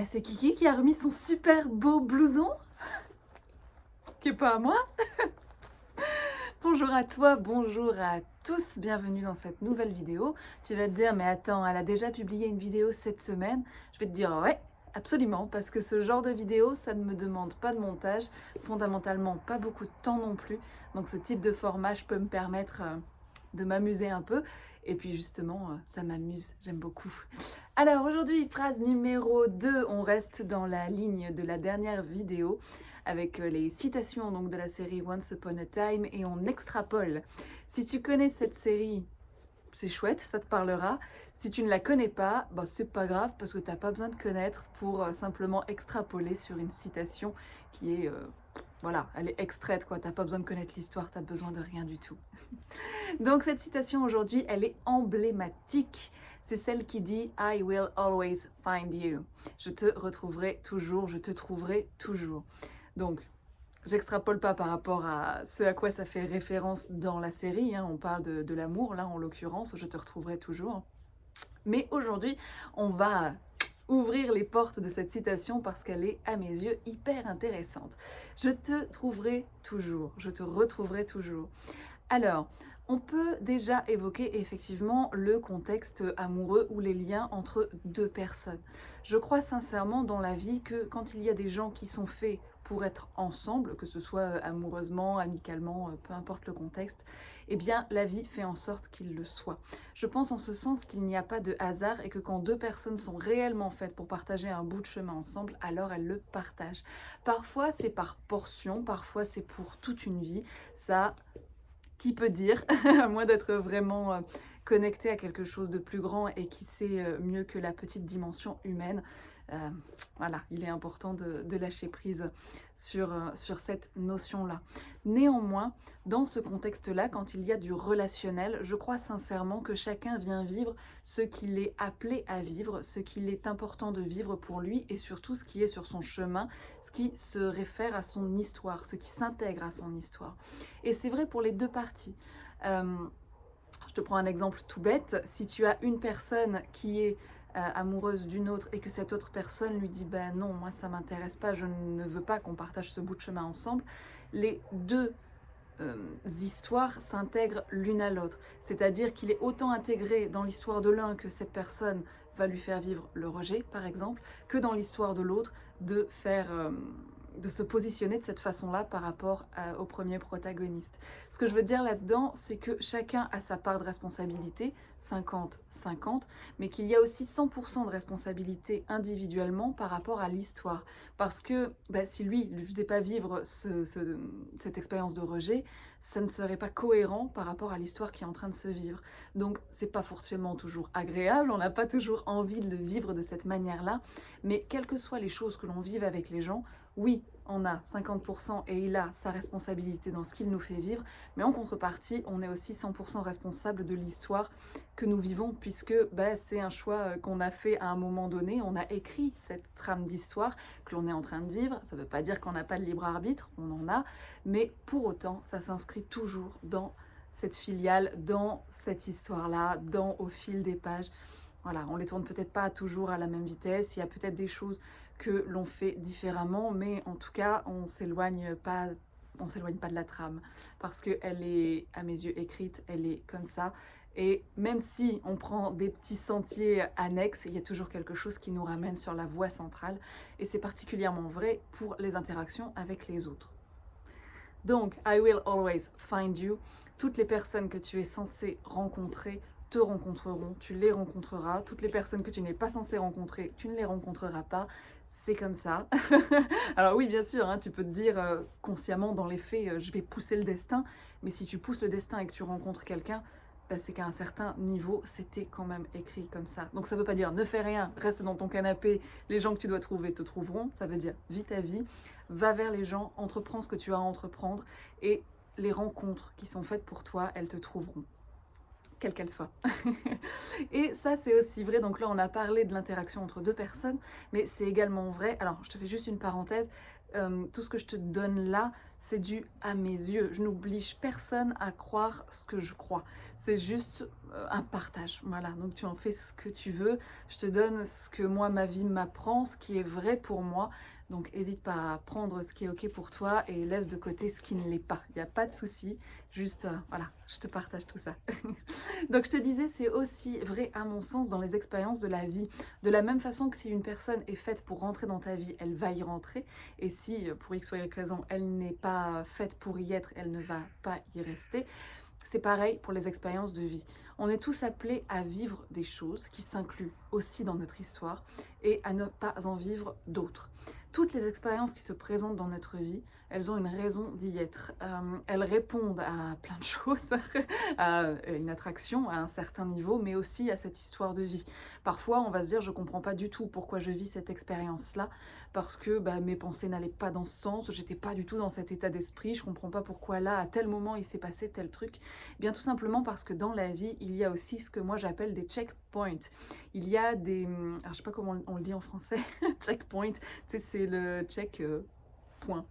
C'est Kiki qui a remis son super beau blouson, qui est pas à moi. Bonjour à toi, bonjour à tous, bienvenue dans cette nouvelle vidéo. Tu vas te dire, mais attends, elle a déjà publié une vidéo cette semaine. Je vais te dire, ouais, absolument, parce que ce genre de vidéo, ça ne me demande pas de montage, fondamentalement pas beaucoup de temps non plus. Donc ce type de format, je peux me permettre de m'amuser un peu. Et puis justement, ça m'amuse, j'aime beaucoup. Alors aujourd'hui, phrase numéro 2, on reste dans la ligne de la dernière vidéo avec les citations donc, de la série Once Upon a Time et on extrapole. Si tu connais cette série, c'est chouette, ça te parlera. Si tu ne la connais pas, bah, c'est pas grave parce que tu n'as pas besoin de connaître pour simplement extrapoler sur une citation qui est... voilà, elle est extraite quoi, t'as pas besoin de connaître l'histoire, t'as besoin de rien du tout. Donc cette citation aujourd'hui, elle est emblématique. C'est celle qui dit « I will always find you ». Je te retrouverai toujours, je te trouverai toujours. Donc, j'extrapole pas par rapport à ce à quoi ça fait référence dans la série, hein. On parle de l'amour, là en l'occurrence, je te retrouverai toujours. Mais aujourd'hui, on va ouvrir les portes de cette citation parce qu'elle est, à mes yeux, hyper intéressante. Je te trouverai toujours, je te retrouverai toujours. Alors, on peut déjà évoquer effectivement le contexte amoureux ou les liens entre deux personnes. Je crois sincèrement dans la vie que quand il y a des gens qui sont faits pour être ensemble, que ce soit amoureusement, amicalement, peu importe le contexte, eh bien la vie fait en sorte qu'ils le soient. Je pense en ce sens qu'il n'y a pas de hasard et que quand deux personnes sont réellement faites pour partager un bout de chemin ensemble, alors elles le partagent. Parfois c'est par portion, parfois c'est pour toute une vie. Ça, qui peut dire, à moins d'être vraiment connecté à quelque chose de plus grand et qui sait mieux que la petite dimension humaine. Voilà, il est important de lâcher prise sur cette notion-là. Néanmoins, dans ce contexte-là, quand il y a du relationnel, je crois sincèrement que chacun vient vivre ce qu'il est appelé à vivre, ce qu'il est important de vivre pour lui et surtout ce qui est sur son chemin, ce qui se réfère à son histoire, ce qui s'intègre à son histoire. Et c'est vrai pour les deux parties. Je te prends un exemple tout bête. Si tu as une personne qui est amoureuse d'une autre et que cette autre personne lui dit ben non, moi ça m'intéresse pas, je ne veux pas qu'on partage ce bout de chemin ensemble, les deux histoires s'intègrent l'une à l'autre. C'est-à-dire qu'il est autant intégré dans l'histoire de l'un que cette personne va lui faire vivre le rejet, par exemple, que dans l'histoire de l'autre de se positionner de cette façon-là par rapport au premier protagoniste. Ce que je veux dire là-dedans, c'est que chacun a sa part de responsabilité, 50-50, mais qu'il y a aussi 100% de responsabilité individuellement par rapport à l'histoire. Parce que si lui ne lui faisait pas vivre cette expérience de rejet, ça ne serait pas cohérent par rapport à l'histoire qui est en train de se vivre. Donc c'est pas forcément toujours agréable, on n'a pas toujours envie de le vivre de cette manière-là, mais quelles que soient les choses que l'on vive avec les gens, oui, on a 50% et il a sa responsabilité dans ce qu'il nous fait vivre, mais en contrepartie, on est aussi 100% responsable de l'histoire que nous vivons, puisque c'est un choix qu'on a fait à un moment donné, on a écrit cette trame d'histoire que l'on est en train de vivre. Ça ne veut pas dire qu'on n'a pas de libre arbitre, on en a, mais pour autant, ça s'inscrit toujours dans cette filiale, dans cette histoire-là, au fil des pages. Voilà, on les tourne peut-être pas toujours à la même vitesse, il y a peut-être des choses que l'on fait différemment, mais en tout cas, on s'éloigne pas de la trame, parce qu'elle est, à mes yeux, écrite, elle est comme ça, et même si on prend des petits sentiers annexes, il y a toujours quelque chose qui nous ramène sur la voie centrale, et c'est particulièrement vrai pour les interactions avec les autres. Donc, I will always find you. Toutes les personnes que tu es censé rencontrer te rencontreront, tu les rencontreras. Toutes les personnes que tu n'es pas censé rencontrer, tu ne les rencontreras pas. C'est comme ça. Alors oui, bien sûr, hein, tu peux te dire consciemment, dans les faits, je vais pousser le destin. Mais si tu pousses le destin et que tu rencontres quelqu'un, c'est qu'à un certain niveau, c'était quand même écrit comme ça. Donc ça ne veut pas dire ne fais rien, reste dans ton canapé, les gens que tu dois trouver te trouveront. Ça veut dire vis ta vie, va vers les gens, entreprends ce que tu as à entreprendre et les rencontres qui sont faites pour toi, elles te trouveront, quelle qu'elle soit. Et ça, c'est aussi vrai, donc là, on a parlé de l'interaction entre deux personnes, mais c'est également vrai, alors je te fais juste une parenthèse, tout ce que je te donne là, c'est dû à mes yeux. Je n'oblige personne à croire ce que je crois. C'est juste un partage. Voilà, donc tu en fais ce que tu veux. Je te donne ce que moi, ma vie m'apprend, ce qui est vrai pour moi. Donc n'hésite pas à prendre ce qui est OK pour toi et laisse de côté ce qui ne l'est pas. Il n'y a pas de souci. Juste, voilà, je te partage tout ça. Donc je te disais, c'est aussi vrai à mon sens dans les expériences de la vie. De la même façon que si une personne est faite pour rentrer dans ta vie, elle va y rentrer. Et si, pour X ou Y raison, elle n'est pas faite pour y être, elle ne va pas y rester. C'est pareil pour les expériences de vie. On est tous appelés à vivre des choses qui s'incluent aussi dans notre histoire et à ne pas en vivre d'autres. Toutes les expériences qui se présentent dans notre vie, elles ont une raison d'y être. Elles répondent à plein de choses, à une attraction à un certain niveau, mais aussi à cette histoire de vie. Parfois, on va se dire, je ne comprends pas du tout pourquoi je vis cette expérience-là, parce que mes pensées n'allaient pas dans ce sens, j'étais pas du tout dans cet état d'esprit, je ne comprends pas pourquoi là, à tel moment, il s'est passé tel truc. Bien tout simplement parce que dans la vie, il y a aussi ce que moi j'appelle des checkpoints. Il y a des... Alors, je sais pas comment on le dit en français, checkpoint, tu sais, c'est le check point.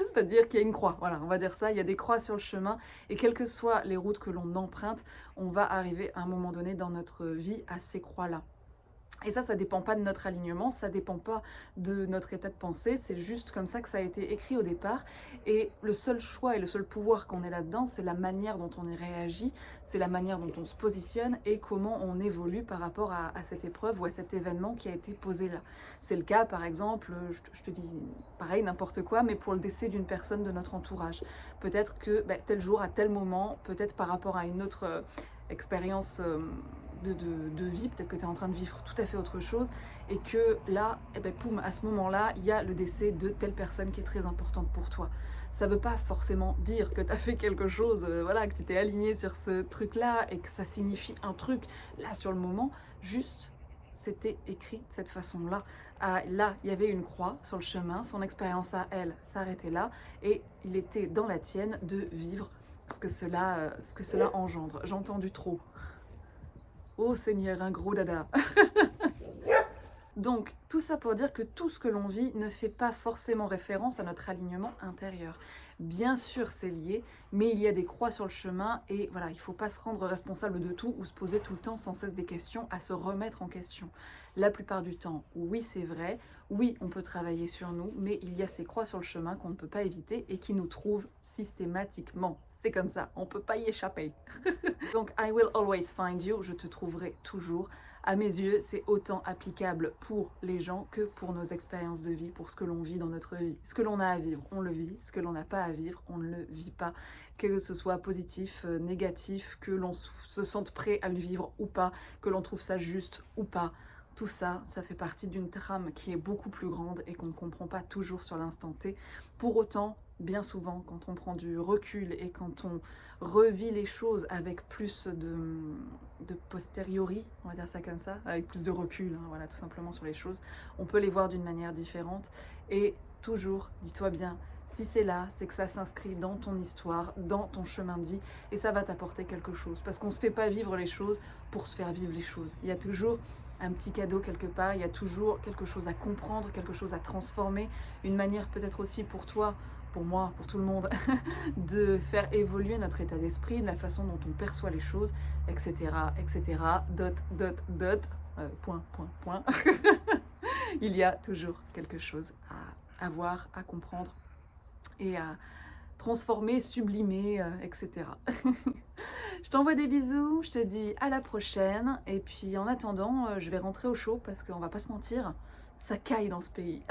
C'est-à-dire qu'il y a une croix, voilà, on va dire ça, il y a des croix sur le chemin, et quelles que soient les routes que l'on emprunte, on va arriver à un moment donné dans notre vie à ces croix-là. Et ça dépend pas de notre alignement, ça dépend pas de notre état de pensée, c'est juste comme ça que ça a été écrit au départ. Et le seul choix et le seul pouvoir qu'on ait là-dedans, c'est la manière dont on y réagit, c'est la manière dont on se positionne et comment on évolue par rapport à cette épreuve ou à cet événement qui a été posé là. C'est le cas, par exemple, je te dis pareil, n'importe quoi, mais pour le décès d'une personne de notre entourage. Peut-être que tel jour, à tel moment, peut-être par rapport à une autre expérience de vie, peut-être que tu es en train de vivre tout à fait autre chose, et que là, poum, à ce moment-là, il y a le décès de telle personne qui est très importante pour toi. Ça ne veut pas forcément dire que tu as fait quelque chose, voilà, que tu étais aligné sur ce truc-là, et que ça signifie un truc, là, sur le moment, juste, c'était écrit de cette façon-là. Là, il y avait une croix sur le chemin, son expérience à elle s'arrêtait là, et il était dans la tienne de vivre ce que cela engendre. J'ai entendu trop. Oh Seigneur, un gros dada. Donc, tout ça pour dire que tout ce que l'on vit ne fait pas forcément référence à notre alignement intérieur. Bien sûr, c'est lié, mais il y a des croix sur le chemin et voilà, il ne faut pas se rendre responsable de tout ou se poser tout le temps sans cesse des questions, à se remettre en question. La plupart du temps, oui, c'est vrai, oui, on peut travailler sur nous, mais il y a ces croix sur le chemin qu'on ne peut pas éviter et qui nous trouvent systématiquement. C'est comme ça, on ne peut pas y échapper. Donc, I will always find you, je te trouverai toujours. À mes yeux, c'est autant applicable pour les gens que pour nos expériences de vie, pour ce que l'on vit dans notre vie. Ce que l'on a à vivre, on le vit. Ce que l'on n'a pas à vivre, on ne le vit pas. Que ce soit positif, négatif, que l'on se sente prêt à le vivre ou pas, que l'on trouve ça juste ou pas. Tout ça, ça fait partie d'une trame qui est beaucoup plus grande et qu'on ne comprend pas toujours sur l'instant T. Pour autant, bien souvent, quand on prend du recul et quand on revit les choses avec plus de posteriori, on va dire ça comme ça, avec plus de recul, hein, voilà, tout simplement sur les choses, on peut les voir d'une manière différente. Et toujours, dis-toi bien, si c'est là, c'est que ça s'inscrit dans ton histoire, dans ton chemin de vie, et ça va t'apporter quelque chose. Parce qu'on ne se fait pas vivre les choses pour se faire vivre les choses. Il y a toujours un petit cadeau quelque part, il y a toujours quelque chose à comprendre, quelque chose à transformer, une manière peut-être aussi pour toi, pour moi, pour tout le monde, de faire évoluer notre état d'esprit, la façon dont on perçoit les choses, etc., etc., point. Il y a toujours quelque chose à voir, à comprendre et à transformer, sublimer, etc. Je t'envoie des bisous, je te dis à la prochaine, et puis en attendant, je vais rentrer au chaud parce qu'on va pas se mentir, ça caille dans ce pays.